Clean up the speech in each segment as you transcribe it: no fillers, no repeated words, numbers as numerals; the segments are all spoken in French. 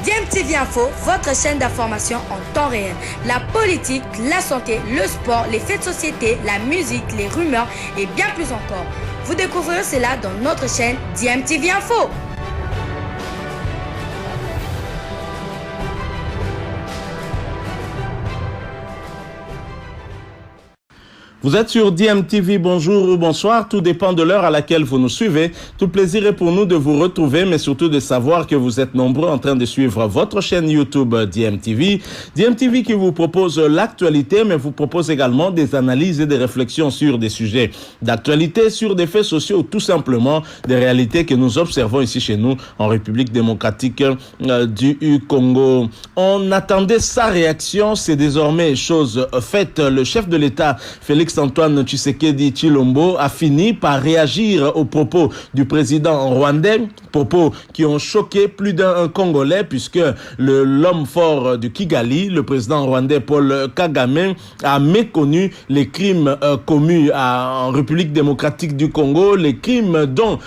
DMTV Info, votre chaîne d'information en temps réel. La politique, la santé, le sport, les faits de société, la musique, les rumeurs et bien plus encore. Vous découvrirez cela dans notre chaîne DMTV Info. Vous êtes sur DMTV, bonjour ou bonsoir, tout dépend de l'heure à laquelle vous nous suivez. Tout plaisir est pour nous de vous retrouver, mais surtout de savoir que vous êtes nombreux en train de suivre votre chaîne YouTube DMTV. DMTV qui vous propose l'actualité, mais vous propose également des analyses et des réflexions sur des sujets d'actualité, sur des faits sociaux ou tout simplement des réalités que nous observons ici chez nous en République démocratique du Congo. On attendait sa réaction, c'est désormais chose faite. Le chef de l'État, Félix-Antoine Tshisekedi Tshilombo, a fini par réagir aux propos du président rwandais, propos qui ont choqué plus d'un Congolais puisque l'homme fort de Kigali, le président rwandais Paul Kagame, a méconnu les crimes commis en République démocratique du Congo, les crimes dont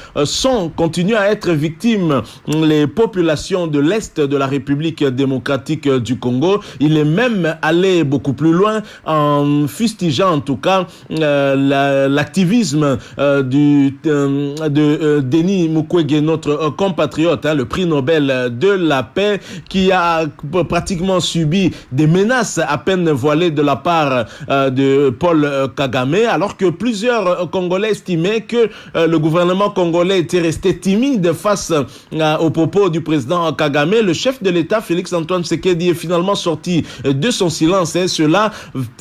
continuent à être victimes les populations de l'Est de la République démocratique du Congo. Il est même allé beaucoup plus loin en fustigeant en tout cas l'activisme de Denis Mukwege, notre compatriote, le prix Nobel de la paix, qui a pratiquement subi des menaces à peine voilées de la part de Paul Kagame, alors que plusieurs Congolais estimaient que le gouvernement congolais était resté timide face aux propos du président Kagame. Le chef de l'État, Félix-Antoine Tshisekedi, est finalement sorti de son silence, et cela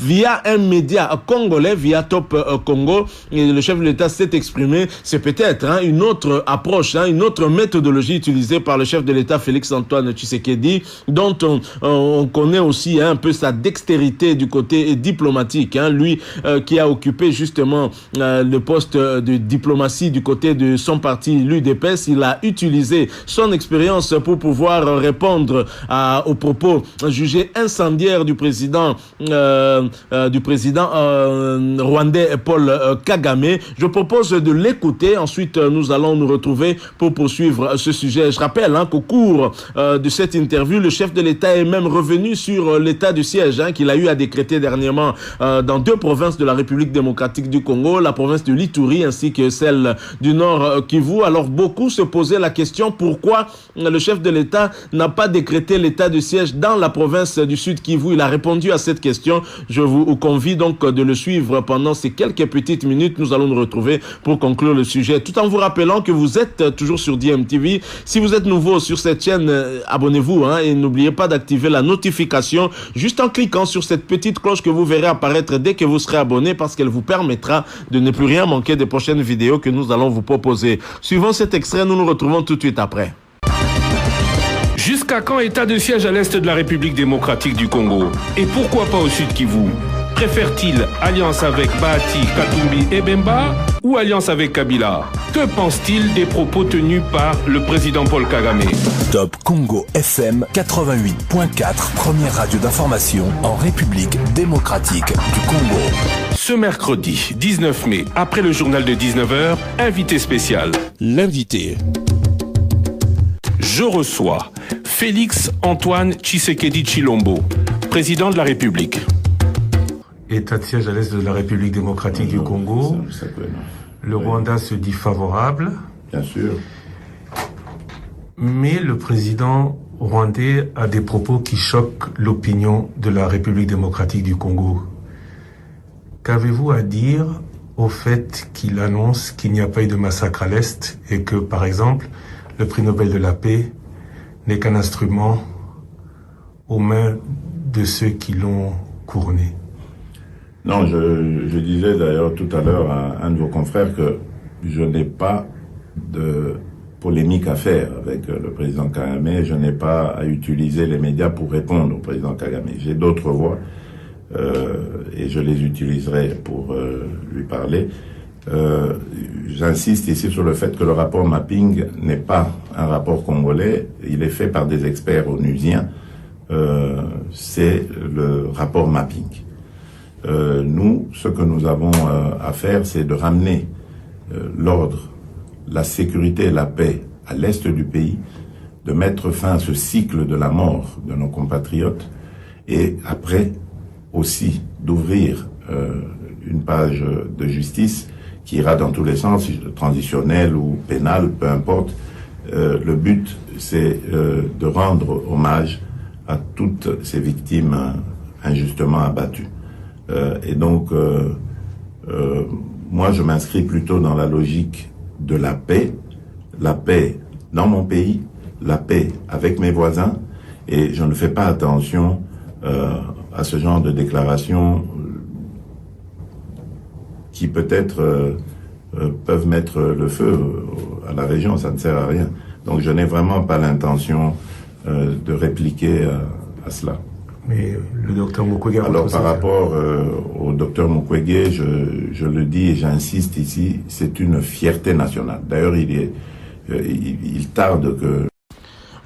via un média congolais, via Top Congo. Et le chef de l'État s'est exprimé. C'est peut-être une autre approche, une autre méthodologie utilisée par le chef de l'État, Félix-Antoine Tshisekedi, dont on connaît aussi un peu sa dextérité du côté diplomatique. Lui qui a occupé justement le poste de diplomatie du côté de son parti, l'UDPS, il a utilisé son expérience pour pouvoir répondre aux propos jugés incendiaires du président rwandais Paul Kagame. Je propose de l'écouter. Ensuite, nous allons nous retrouver pour poursuivre ce sujet. Je rappelle qu'au cours de cette interview, le chef de l'État est même revenu sur l'état de siège qu'il a eu à décréter dernièrement dans deux provinces de la République démocratique du Congo, la province de l'Ituri ainsi que celle du Nord Kivu. Alors beaucoup se posaient la question pourquoi le chef de l'État n'a pas décrété l'état de siège dans la province du Sud Kivu. Il a répondu à cette question. Je vous convie donc de le suivre pendant ces quelques petites minutes. Nous allons nous retrouver pour conclure le sujet, tout en vous rappelant que vous êtes toujours sur DMTV. Si vous êtes nouveau sur cette chaîne, abonnez-vous et n'oubliez pas d'activer la notification juste en cliquant sur cette petite cloche que vous verrez apparaître dès que vous serez abonné, parce qu'elle vous permettra de ne plus rien manquer des prochaines vidéos que nous allons vous proposer. Suivant cet extrait, nous nous retrouvons tout de suite après. Jusqu'à quand état de siège à l'est de la République démocratique du Congo? Et pourquoi pas au sud Kivu? Préfère-t-il alliance avec Bahati, Katumbi et Bemba ou alliance avec Kabila? Que pense-t-il des propos tenus par le président Paul Kagame? Top Congo FM 88.4, première radio d'information en République démocratique du Congo. Ce mercredi 19 mai, après le journal de 19h, invité spécial. L'invité. Je reçois Félix-Antoine Tshisekedi Tshilombo, président de la République. État de siège à l'est de la République démocratique du Congo. Le Rwanda se dit favorable. Bien sûr. Mais le président rwandais a des propos qui choquent l'opinion de la République démocratique du Congo. Qu'avez-vous à dire au fait qu'il annonce qu'il n'y a pas eu de massacre à l'Est et que, par exemple, le prix Nobel de la paix n'est qu'un instrument aux mains de ceux qui l'ont couronné? Non, je disais d'ailleurs tout à l'heure à un de vos confrères que je n'ai pas de polémique à faire avec le président Kagame. Je n'ai pas à utiliser les médias pour répondre au président Kagame. J'ai d'autres voies et je les utiliserai pour lui parler. J'insiste ici sur le fait que le rapport mapping n'est pas un rapport congolais. Il est fait par des experts onusiens. C'est le rapport mapping. Nous, ce que nous avons à faire, c'est de ramener l'ordre, la sécurité et la paix à l'est du pays de mettre fin à ce cycle de la mort de nos compatriotes et après aussi d'ouvrir une page de justice qui ira dans tous les sens, transitionnel ou pénal, peu importe. Le but, c'est de rendre hommage à toutes ces victimes injustement abattues. Et donc, moi, je m'inscris plutôt dans la logique de la paix dans mon pays, la paix avec mes voisins, et je ne fais pas attention à ce genre de déclarations qui peut-être peuvent mettre le feu à la région, ça ne sert à rien. Donc je n'ai vraiment pas l'intention de répliquer à cela. Mais le docteur Mukwege... Alors par rapport au docteur Mukwege, je le dis et j'insiste ici, c'est une fierté nationale. D'ailleurs, il tarde que...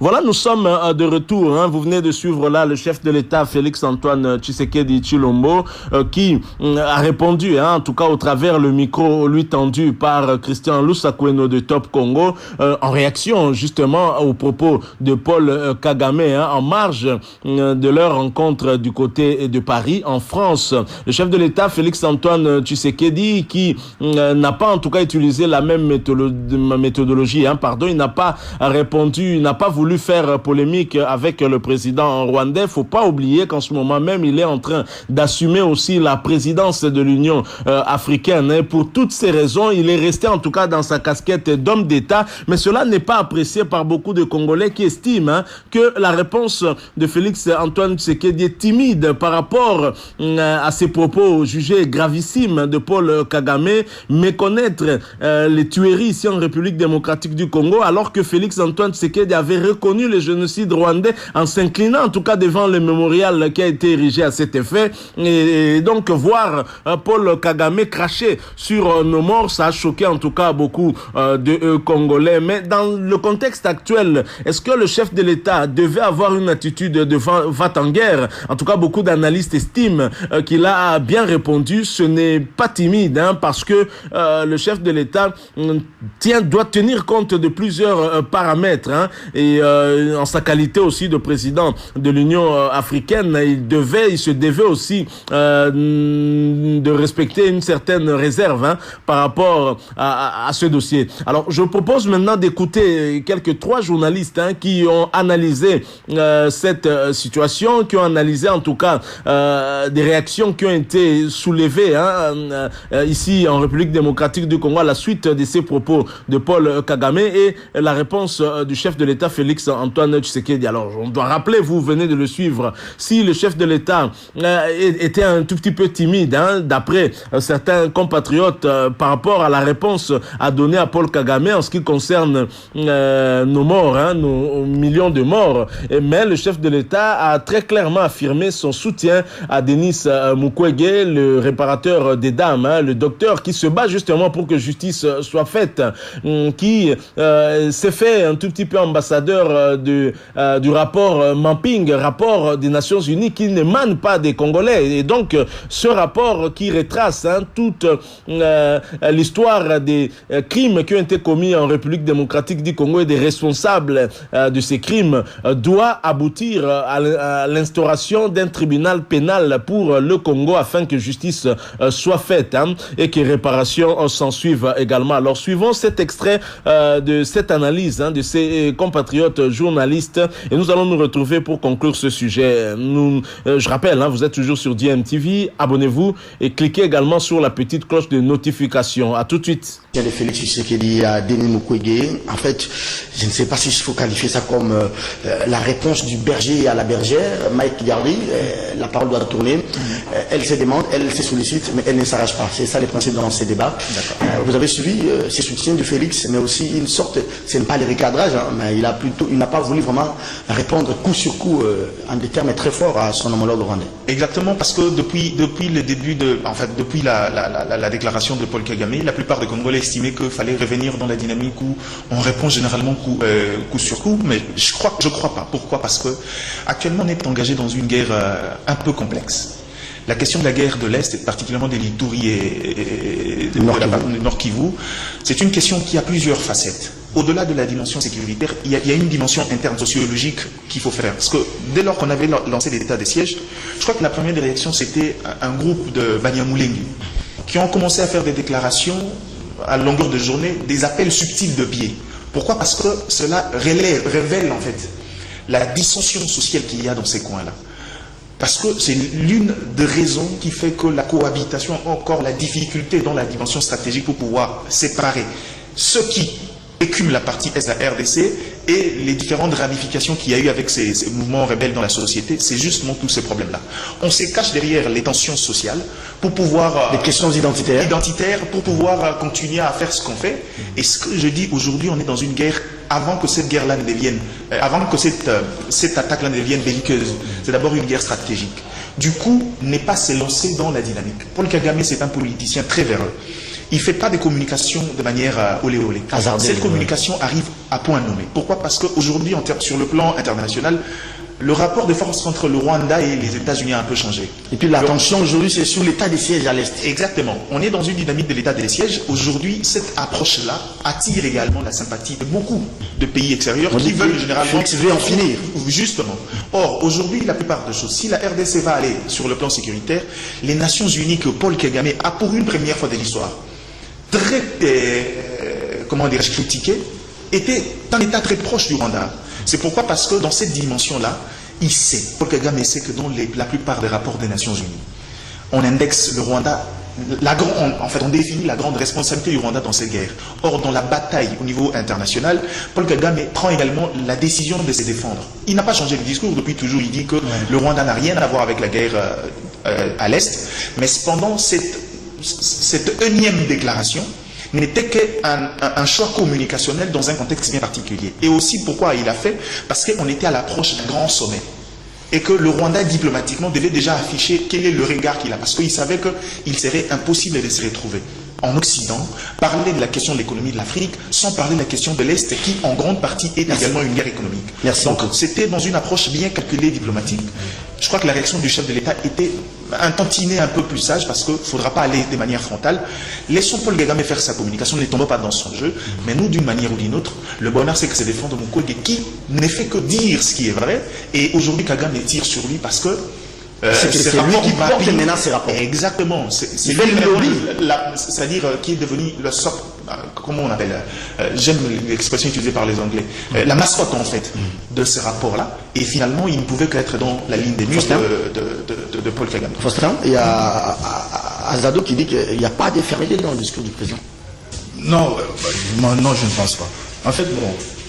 Voilà, nous sommes de retour. Vous venez de suivre là le chef de l'État, Félix-Antoine Tshisekedi Tshilombo, qui a répondu, en tout cas au travers le micro lui tendu par Christian Lusakweno de Top Congo, en réaction justement aux propos de Paul Kagame, en marge de leur rencontre du côté de Paris, en France. Le chef de l'État, Félix-Antoine Tshisekedi, qui n'a pas en tout cas utilisé la même méthodologie, il n'a pas répondu, il n'a pas voulu faire polémique avec le président rwandais. Faut pas oublier qu'en ce moment même, il est en train d'assumer aussi la présidence de l'Union africaine. Et pour toutes ces raisons, il est resté en tout cas dans sa casquette d'homme d'État. Mais cela n'est pas apprécié par beaucoup de Congolais qui estiment que la réponse de Félix-Antoine Tshisekedi est timide par rapport à ses propos jugés gravissimes de Paul Kagame, méconnaître les tueries ici en République démocratique du Congo, alors que Félix-Antoine Tshisekedi avait reconnu le génocide rwandais en s'inclinant en tout cas devant le mémorial qui a été érigé à cet effet. Et donc voir Paul Kagame cracher sur nos morts, ça a choqué en tout cas beaucoup de Congolais. Mais dans le contexte actuel, est-ce que le chef de l'État devait avoir une attitude de va-t-en-guerre? En tout cas, beaucoup d'analystes estiment qu'il a bien répondu. Ce n'est pas timide, parce que le chef de l'État doit tenir compte de plusieurs paramètres, et en sa qualité aussi de président de l'Union africaine, il se devait aussi de respecter une certaine réserve par rapport à ce dossier. Alors, je propose maintenant d'écouter trois journalistes qui ont analysé cette situation, qui ont analysé en tout cas des réactions qui ont été soulevées ici en République démocratique du Congo à la suite de ces propos de Paul Kagame et la réponse du chef de l'État Félix-Antoine Tshisekedi. Alors, on doit rappeler, vous venez de le suivre, si le chef de l'État était un tout petit peu timide, d'après certains compatriotes, par rapport à la réponse à donner à Paul Kagame en ce qui concerne nos morts, nos millions de morts. Mais le chef de l'État a très clairement affirmé son soutien à Denis Mukwege, le réparateur des dames, le docteur qui se bat justement pour que justice soit faite, qui s'est fait un tout petit peu ambassadeur du rapport Mapping, rapport des Nations Unies qui n'émane pas des Congolais. Et donc, ce rapport qui retrace toute l'histoire des crimes qui ont été commis en République démocratique du Congo et des responsables de ces crimes doit aboutir à l'instauration d'un tribunal pénal pour le Congo afin que justice soit faite et que réparation s'en suive également. Alors, suivons cet extrait de cette analyse de ces compatriotes journalistes et nous allons nous retrouver pour conclure ce sujet. Je rappelle, vous êtes toujours sur DMTV, abonnez-vous et cliquez également sur la petite cloche de notification. À tout de suite. De Félix Tshisekedi à Denis Mukwege, en fait, je ne sais pas si il faut qualifier ça comme la réponse du berger à la bergère. Mike Gardy, la parole doit tourner. Elle se demande, elle se sollicite, mais elle ne s'arrache pas. C'est ça le principe dans ces débats. Vous avez suivi ces soutiens de Félix, mais aussi une sorte, ce n'est pas le recadrage, mais il n'a pas voulu vraiment répondre coup sur coup en des termes très forts à son homologue rwandais. Exactement, parce que depuis le début depuis la déclaration de Paul Kagame, la plupart des Congolais estimaient qu'il fallait revenir dans la dynamique où on répond généralement coup sur coup, mais je crois pas. Pourquoi? Parce que actuellement on est engagé dans une guerre un peu complexe. La question de la guerre de l'Est, et particulièrement des Lituri et du Nord Kivu, c'est une question qui a plusieurs facettes. au-delà de la dimension sécuritaire, il y a une dimension interne sociologique qu'il faut faire. Parce que dès lors qu'on avait lancé l'état de siège, je crois que la première des réactions, c'était un groupe de Banyamulenge qui ont commencé à faire des déclarations à longueur de journée, des appels subtils de pied. Pourquoi? Parce que cela révèle en fait la dissension sociale qu'il y a dans ces coins-là. Parce que c'est l'une des raisons qui fait que la cohabitation a encore la difficulté dans la dimension stratégique pour pouvoir séparer ceux qui écument la partie est la RDC et les différentes ramifications qu'il y a eu avec ces mouvements rebelles dans la société. C'est justement tous ces problèmes-là. On se cache derrière les tensions sociales pour pouvoir... les questions identitaires. Identitaires, pour pouvoir continuer à faire ce qu'on fait. Et ce que je dis aujourd'hui, on est dans une guerre avant que cette guerre-là ne devienne... avant que cette attaque-là ne devienne belliqueuse. C'est d'abord une guerre stratégique. Du coup, n'est pas se lancer dans la dynamique. Paul Kagame, c'est un politicien très véreux. Il ne fait pas de communication de manière olé olé. Cette communication arrive à point nommé. Pourquoi? Parce qu'aujourd'hui, sur le plan international, le rapport de force entre le Rwanda et les États-Unis a un peu changé. Et puis l'attention aujourd'hui, c'est sur l'état des sièges à l'Est. Exactement. On est dans une dynamique de l'état des sièges. Aujourd'hui, cette approche-là attire également la sympathie de beaucoup de pays extérieurs qui veulent généralement... en finir. Justement. Or, aujourd'hui, la plupart des choses, si la RDC va aller sur le plan sécuritaire, les Nations Unies que Paul Kagame a pour une première fois de l'histoire très, comment dirais-je, critiqué, était un État très proche du Rwanda. C'est pourquoi, parce que dans cette dimension-là, il sait, Paul Kagame sait que dans la plupart des rapports des Nations Unies, on indexe le Rwanda, en fait on définit la grande responsabilité du Rwanda dans cette guerre. Or, dans la bataille au niveau international, Paul Kagame prend également la décision de se défendre. Il n'a pas changé de discours, depuis toujours il dit que le Rwanda n'a rien à voir avec la guerre à l'Est, mais cependant cette énième déclaration n'était qu'un choix communicationnel dans un contexte bien particulier. Et aussi pourquoi il a fait? Parce qu'on était à l'approche d'un grand sommet. Et que le Rwanda, diplomatiquement, devait déjà afficher quel est le regard qu'il a. Parce qu'il savait qu'il serait impossible de se retrouver en Occident, parler de la question de l'économie de l'Afrique, sans parler de la question de l'Est, qui en grande partie est également une guerre économique. Donc c'était dans une approche bien calculée diplomatique. Je crois que la réaction du chef de l'État était un tantinet un peu plus sage, parce qu'il ne faudra pas aller de manière frontale. Laissons Paul Kagame faire sa communication, ne tombons pas dans son jeu, mais nous, d'une manière ou d'une autre, le bonheur c'est que c'est défendre Mukwege qui ne fait que dire ce qui est vrai, et aujourd'hui Kagame tire sur lui parce que c'est lui qui porte maintenant ces rapports. Exactement. C'est lui, c'est-à-dire qui est devenu le sort, comment on appelle, j'aime l'expression utilisée par les Anglais, la mascotte en fait de ces rapports-là. Et finalement, il ne pouvait qu'être dans la ligne des muscles de Paul Kagame. Faustin, il y a Azado qui dit qu'il n'y a pas d'efférité dans le discours du président. Non, non, je ne pense pas. En fait,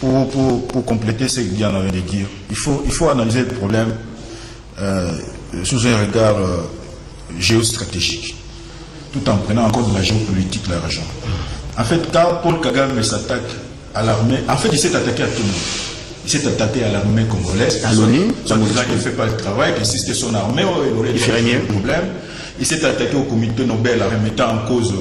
bon, pour compléter ce que Diane avait de dire, il faut analyser le problème sous un regard géostratégique, tout en prenant en compte la géopolitique de la région. En fait, quand Paul Kagame s'attaque à l'armée, en fait, il s'est attaqué à tout le monde. Il s'est attaqué à l'armée congolaise. À l'ONU. Son président qui ne fait pas le travail, qui insiste son armée, il ferait mieux. Problème. Il s'est attaqué au comité Nobel en remettant en cause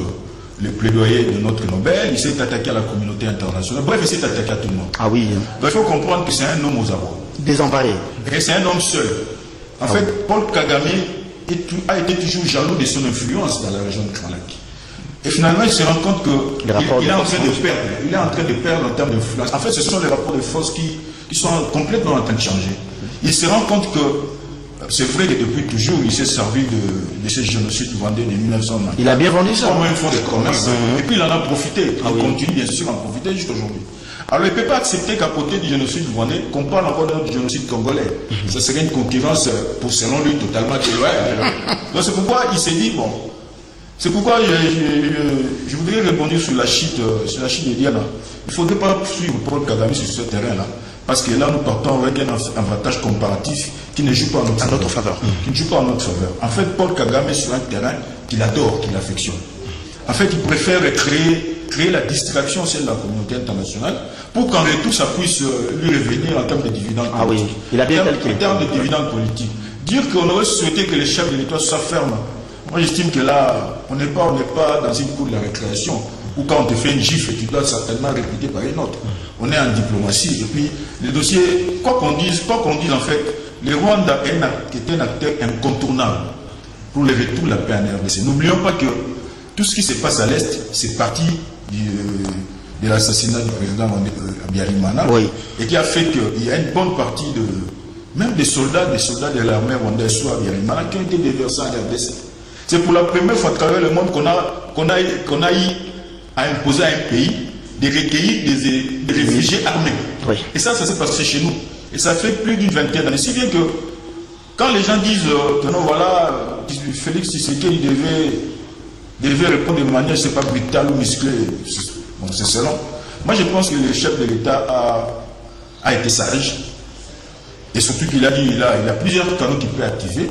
le plaidoyer de notre Nobel. Il s'est attaqué à la communauté internationale. Bref, il s'est attaqué à tout le monde. Ah oui. Donc, il faut comprendre que c'est un homme aux abois. Désemparé. Et c'est un homme seul. En fait, Paul Kagame a été toujours jaloux de son influence dans la région de Grand Lac. Et finalement, il se rend compte qu'il est en train de perdre. Il est en train de perdre en termes d'influence. En fait, ce sont les rapports de force qui sont complètement en train de changer. Il se rend compte que c'est vrai que depuis toujours, il s'est servi de ce génocide rwandais de 1990. Il a bien vendu ça. Comme un fonds de commerce. Et puis il en a profité. Il continue bien sûr à en profiter jusqu'à aujourd'hui. Alors il ne peut pas accepter qu'à côté du génocide rwandais, qu'on parle encore d'un génocide congolais. Ça serait une concurrence, pour selon lui, totalement déloyale. Donc c'est pourquoi il s'est dit, bon, c'est pourquoi je voudrais répondre sur la chute de Diana. Il ne faudrait pas suivre Paul Kagame sur ce terrain-là. Parce que là, nous partons avec un avantage comparatif qui ne joue pas en notre faveur. Qui ne joue pas en notre faveur. En fait, Paul Kagame est sur un terrain qu'il adore, qu'il affectionne. En fait, il préfère créer la distraction au sein de la communauté internationale pour qu'en retour, ça puisse lui revenir en termes de dividendes politiques. Ah oui, il a bien calculé. En termes de dividendes politiques. Dire qu'on aurait souhaité que les chefs de l'État soient fermes. Moi, j'estime que là, on n'est pas dans une cour de la récréation où quand on te fait une gifle, tu dois certainement répéter par une autre. On est en diplomatie. Et puis, les dossiers, quoi qu'on dise en fait, le Rwanda est un acteur incontournable pour le retour de la paix en RDC. N'oublions pas que tout ce qui se passe à l'Est, c'est parti de l'assassinat du président Habyarimana, et qui a fait qu'il y a une bonne partie même des soldats de l'armée rwandaise sous Habyarimana qui ont été déversés en RDC. C'est pour la première fois à travers le monde qu'on a eu à imposer à un pays de recueillir des réfugiés armés. Oui. Et ça s'est passé chez nous. Et ça fait plus d'une vingtaine d'années. Si bien que quand les gens disent que non, voilà, Félix Tshisekedi devait répondre de manière, je ne sais pas, brutale ou musclée, bon, c'est selon. Moi, je pense que le chef de l'État a été sage. Et surtout qu'il a dit, il a plusieurs canaux qu'il peut activer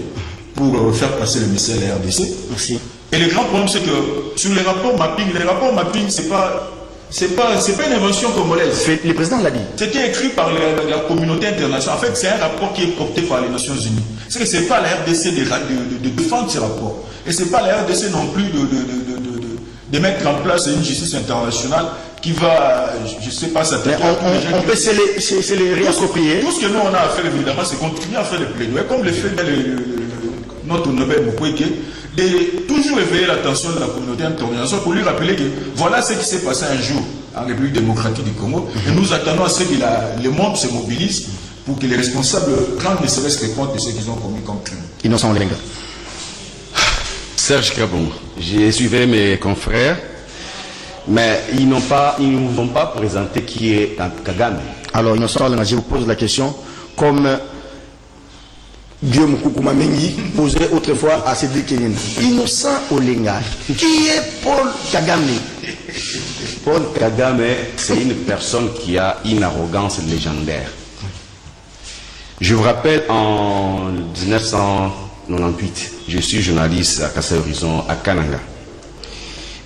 pour faire passer le message à la RDC. Merci. Et le grand problème, c'est que sur les rapports mapping, c'est pas une invention congolaise. Le président l'a dit. C'était écrit par la communauté internationale. En fait, c'est un rapport qui est porté par les Nations Unies. C'est que c'est pas la RDC de défendre ces rapports. Et c'est pas la RDC non plus de mettre en place une justice internationale qui va, je sais pas, s'attaquer. On peut se les réapproprier. Tout ce que nous on a à faire, évidemment, c'est continuer à faire le plaidoyer, comme le fait notre Nobel Mukwege, de toujours éveiller l'attention de la communauté internationale pour lui rappeler que voilà ce qui s'est passé un jour en République démocratique du Congo. Et nous attendons à ce que le monde se mobilise pour que les responsables rendent ne serait-ce que compte de ce qu'ils ont commis comme crime. Innocent Olenga. Serge Kabongo, j'ai suivi mes confrères, mais ils ne nous ont pas présenté qui est Kagame. Alors, Innocent Olenga, je vous pose la question comme Guillaume Koukoumamengi posait autrefois à Cédric Kenyan. Innocent Olenga, qui est Paul Kagame? Paul Kagame, c'est une personne qui a une arrogance légendaire. Je vous rappelle, en 1998, je suis journaliste à Kassai Horizon, à Kananga.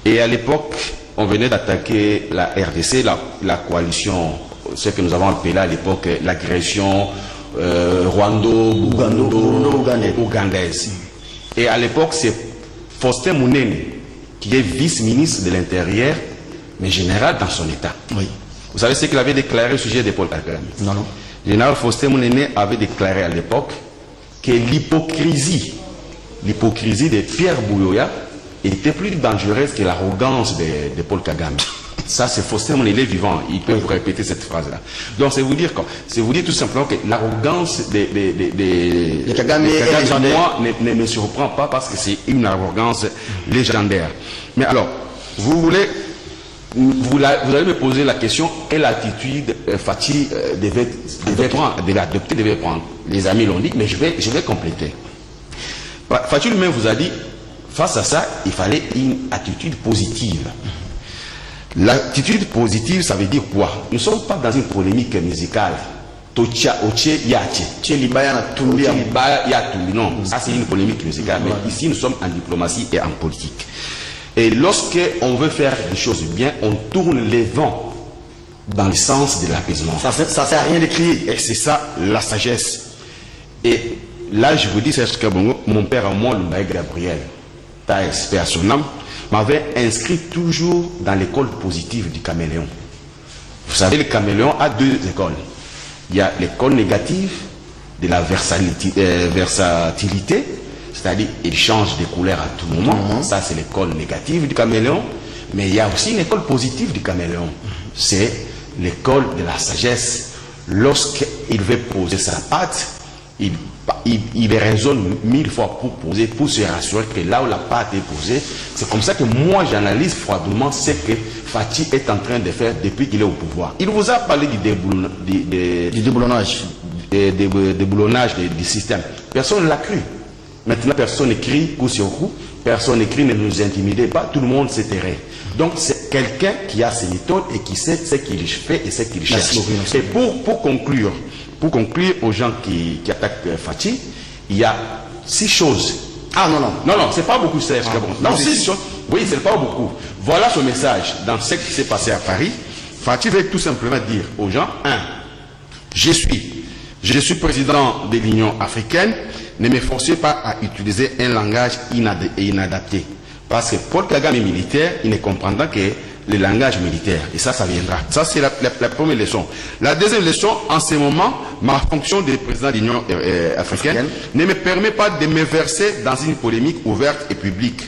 Et à l'époque, on venait d'attaquer la RDC, la coalition, ce que nous avons appelé à l'époque l'agression rwando-ougandaise. Et à l'époque, c'est Faustin Munene, qui est vice-ministre de l'Intérieur, mais général dans son état. Oui. Vous savez ce qu'il avait déclaré au sujet de Paul Kagame? Non, non. Le général Faustin Munene avait déclaré à l'époque que l'hypocrisie de Pierre Bouyoya était plus dangereuse que l'arrogance de Paul Kagame. Ça, c'est Faustin Munene vivant. Il peut vous répéter cette phrase-là. Donc, c'est vous dire quoi? C'est vous dire tout simplement que l'arrogance de Kagame, moi, ne me surprend pas parce que c'est une arrogance légendaire. Mais alors, vous allez me poser la question, quelle attitude Fachi devait prendre? Les amis l'ont dit, mais je vais compléter. Fachi lui-même vous a dit, face à ça, il fallait une attitude positive. L'attitude positive, ça veut dire quoi? Nous ne sommes pas dans une polémique musicale. Non, ça c'est une polémique musicale, mais ici nous sommes en diplomatie et en politique. Et lorsque on veut faire des choses bien, on tourne les vents dans le sens de l'apaisement. Ça sert à rien de crier. Et c'est ça la sagesse. Et là, je vous dis, Serge Kabongo, mon père à moi, le Mbaye Gabriel, Taïs, paix à son âme, m'avait inscrit toujours dans l'école positive du caméléon. Vous savez, le caméléon a deux écoles. Il y a l'école négative de la versatilité, c'est-à-dire il change de couleur à tout moment. Ça, c'est l'école négative du caméléon. Mais il y a aussi une école positive du caméléon. C'est l'école de la sagesse. Lorsqu'il veut poser sa patte, il raisonne 1000 fois pour se rassurer que là où la patte est posée, c'est comme ça que moi j'analyse froidement ce que Fachi est en train de faire depuis qu'il est au pouvoir. Il vous a parlé du déboulonnage du système. Personne ne l'a cru. Maintenant, personne n'écrit coup sur coup, personne n'écrit ne nous intimidez pas, tout le monde s'est terré. Donc c'est quelqu'un qui a ses méthodes et qui sait ce qu'il fait et ce qu'il cherche. Et pour conclure aux gens qui attaquent Fachi, il y a 6 choses. Ah non, c'est pas beaucoup, Serge. Non, 6 choses. Oui, c'est pas beaucoup. Voilà ce message dans ce qui s'est passé à Paris. Fachi veut tout simplement dire aux gens, 1. Je suis président de l'Union africaine, ne me forcez pas à utiliser un langage inadapté. Parce que Paul Kagame est militaire, il ne comprendra que le langage militaire. Et ça viendra. Ça, c'est la première leçon. La deuxième leçon, en ce moment, ma fonction de président de l'Union africaine ne me permet pas de me verser dans une polémique ouverte et publique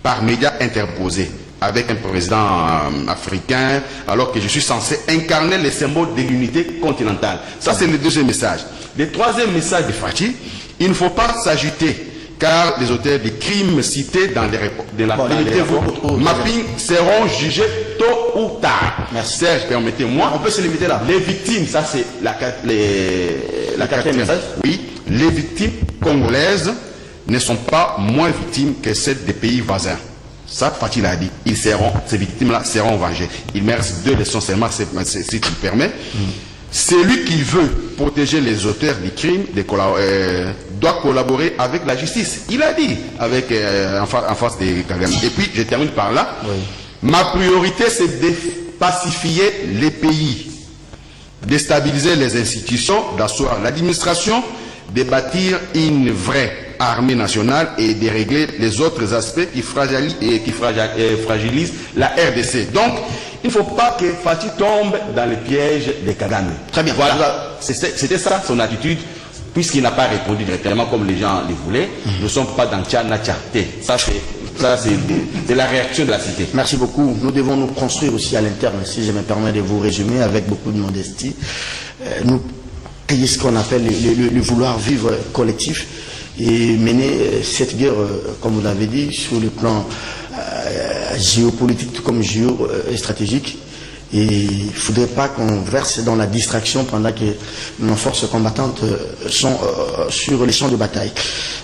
par médias interposés. avec un président africain, alors que je suis censé incarner les symboles de l'unité continentale. Ça, c'est le deuxième message. Le troisième message de Fachi, il ne faut pas s'agiter, car les auteurs des crimes cités dans les rapports mapping seront jugés tôt ou tard. Merci. Serge, permettez-moi. On peut se limiter là. Les victimes, ça c'est la quatrième message. Oui, les victimes congolaises ne sont pas moins victimes que celles des pays voisins. Ça, Fachi l'a dit. Ces victimes-là seront vengées. Il me reste 2 leçons seulement, si tu me permets. Celui qui veut protéger les auteurs des crimes doit collaborer avec la justice. Il a dit en face de Kagame. Et puis, je termine par là. Oui. Ma priorité, c'est de pacifier les pays, de stabiliser les institutions, d'asseoir l'administration, de bâtir une vraie armée nationale et de régler les autres aspects qui fragilisent la RDC. Donc, il ne faut pas que Fachi tombe dans le piège de Kagame. Très bien. Voilà. C'était ça son attitude, puisqu'il n'a pas répondu directement comme les gens le voulaient. Nous ne sommes pas dans Tchana-Tchaté. Ça, c'est la réaction de la cité. Merci beaucoup. Nous devons nous construire aussi à l'interne, si je me permets de vous résumer avec beaucoup de modestie. Nous payer ce qu'on appelle le vouloir vivre collectif et mener cette guerre, comme vous l'avez dit, sur le plan géopolitique tout comme géostratégique. Et il ne faudrait pas qu'on verse dans la distraction pendant que nos forces combattantes sont sur les champs de bataille.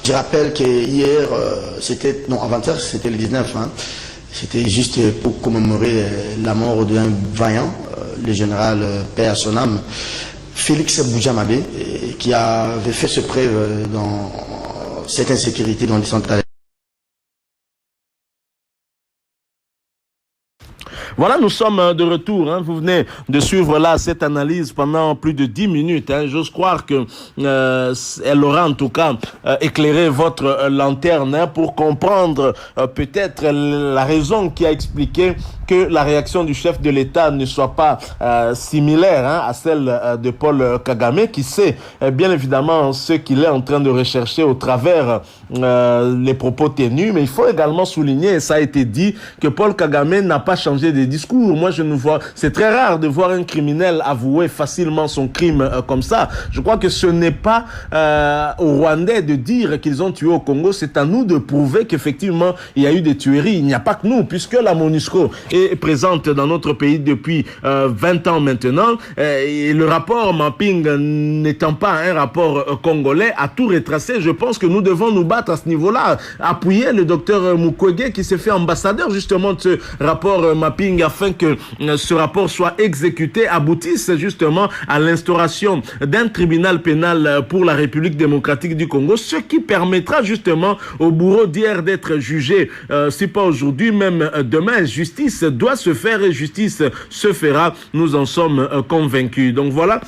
Je rappelle que hier, avant-hier, c'était le 19, hein, c'était juste pour commémorer la mort d'un vaillant, le général paix à son âme, Félix Boudjamabé, qui avait fait ses preuves dans cette insécurité dans les centrales. Voilà, nous sommes de retour. Hein. Vous venez de suivre là cette analyse pendant plus de 10 minutes. Hein. J'ose croire que elle aura en tout cas éclairé votre lanterne, hein, pour comprendre peut-être la raison qui a expliqué que la réaction du chef de l'État ne soit pas similaire, hein, à celle de Paul Kagame, qui sait bien évidemment ce qu'il est en train de rechercher au travers les propos tenus. Mais il faut également souligner, et ça a été dit, que Paul Kagame n'a pas changé de discours. Moi, je ne vois, c'est très rare de voir un criminel avouer facilement son crime comme ça. Je crois que ce n'est pas aux Rwandais de dire qu'ils ont tué au Congo, c'est à nous de prouver qu'effectivement il y a eu des tueries. Il n'y a pas que nous, puisque la MONUSCO est présente dans notre pays depuis 20 ans maintenant, et le rapport mapping n'étant pas un rapport congolais, a tout retracé. Je pense que nous devons nous battre à ce niveau-là, appuyer le docteur Mukwege qui s'est fait ambassadeur justement de ce rapport mapping, afin que ce rapport soit exécuté, aboutisse justement à l'instauration d'un tribunal pénal pour la République démocratique du Congo, ce qui permettra justement au bourreau d'hier d'être jugé, si pas aujourd'hui, même demain. Justice doit se faire et justice se fera, nous en sommes convaincus. Donc voilà,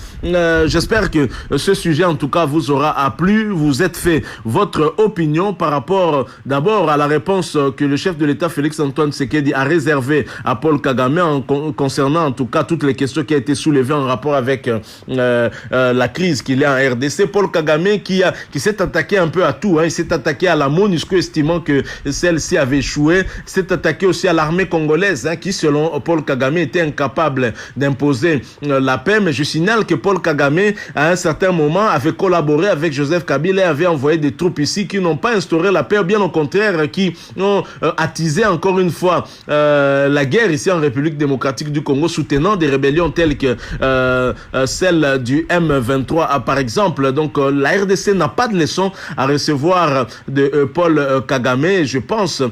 j'espère que ce sujet en tout cas vous aura plu. Vous êtes fait votre opinion par rapport d'abord à la réponse que le chef de l'État Félix Antoine Tshisekedi a réservée à Paul Kagame concernant en tout cas toutes les questions qui ont été soulevées en rapport avec la crise qu'il y a en RDC. Paul Kagame qui s'est attaqué un peu à tout, hein. Il s'est attaqué à la MONUSCO estimant que celle-ci avait échoué, il s'est attaqué aussi à l'armée congolaise, hein, qui selon Paul Kagame était incapable d'imposer la paix. Mais je signale que Paul Kagame à un certain moment avait collaboré avec Joseph Kabila et avait envoyé des troupes ici qui n'ont pas instauré la paix, bien au contraire qui ont attisé encore une fois la guerre ici en République démocratique du Congo, soutenant des rébellions telles que celle du M23 par exemple. Donc la RDC n'a pas de leçon à recevoir de Paul Kagame, et je pense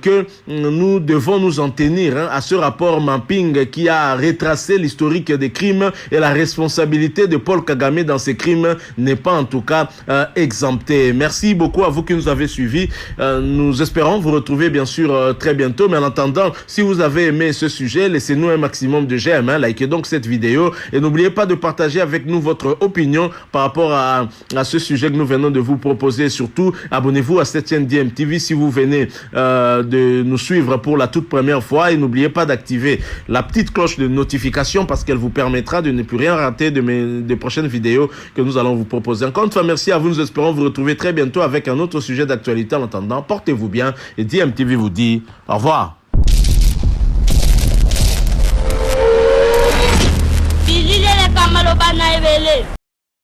que nous devons nous en tenir, hein, à ce rapport mapping qui a retracé l'historique des crimes, et la responsabilité de Paul Kagame dans ces crimes n'est pas en tout cas exemptée. Merci beaucoup à vous qui nous avez suivis. Nous espérons vous retrouver bien sûr très bientôt, mais en attendant, si vous avez aimé ce sujet, laissez-nous un maximum de j'aime, hein, likez donc cette vidéo et n'oubliez pas de partager avec nous votre opinion par rapport à ce sujet que nous venons de vous proposer. Surtout, abonnez-vous à cette chaîne DMTV si vous venez de nous suivre pour la toute première fois, et n'oubliez pas d'activer la petite cloche de notification parce qu'elle vous permettra de ne plus rien rater des prochaines vidéos que nous allons vous proposer. Encore une fois, merci à vous. Nous espérons vous retrouver très bientôt avec un autre sujet d'actualité. En attendant, portez-vous bien et DMTV vous dit au revoir.